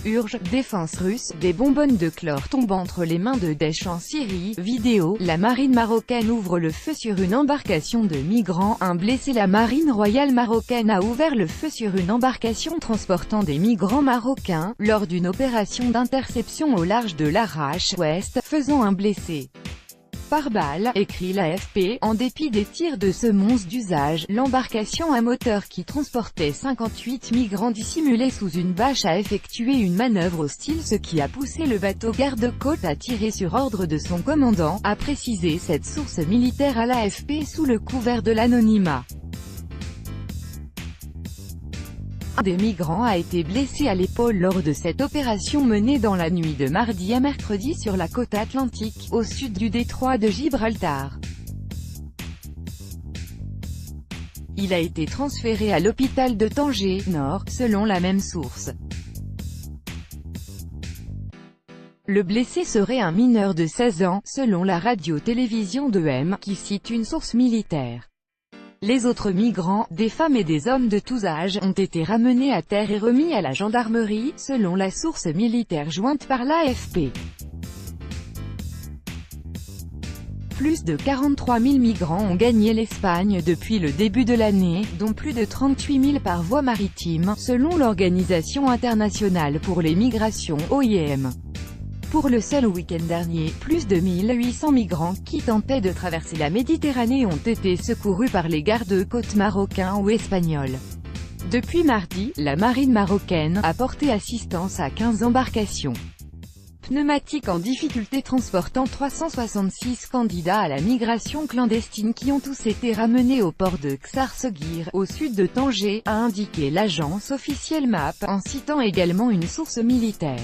urge, défense russe, des bonbonnes de chlore tombent entre les mains de Daesh en Syrie, vidéo, la marine marocaine ouvre le feu sur une embarcation de migrants, un blessé. La marine royale marocaine a ouvert le feu sur une embarcation transportant des migrants marocains, lors d'une opération d'interception au large de l'Arrache Ouest, faisant un blessé par balle, écrit l'AFP. En dépit des tirs de semonce d'usage, l'embarcation à moteur qui transportait 58 migrants dissimulés sous une bâche a effectué une manœuvre hostile, ce qui a poussé le bateau garde-côte à tirer sur ordre de son commandant, a précisé cette source militaire à l'AFP sous le couvert de l'anonymat. Un des migrants a été blessé à l'épaule lors de cette opération menée dans la nuit de mardi à mercredi sur la côte atlantique, au sud du détroit de Gibraltar. Il a été transféré à l'hôpital de Tanger, Nord, selon la même source. Le blessé serait un mineur de 16 ans, selon la radio-télévision de M, qui cite une source militaire. Les autres migrants, des femmes et des hommes de tous âges, ont été ramenés à terre et remis à la gendarmerie, selon la source militaire jointe par l'AFP. Plus de 43 000 migrants ont gagné l'Espagne depuis le début de l'année, dont plus de 38 000 par voie maritime, selon l'Organisation internationale pour les migrations (OIM). Pour le seul week-end dernier, plus de 1800 migrants qui tentaient de traverser la Méditerranée ont été secourus par les gardes-côtes marocains ou espagnols. Depuis mardi, la marine marocaine a porté assistance à 15 embarcations pneumatiques en difficulté transportant 366 candidats à la migration clandestine qui ont tous été ramenés au port de Ksar-Sogir, au sud de Tanger, a indiqué l'agence officielle MAP, en citant également une source militaire.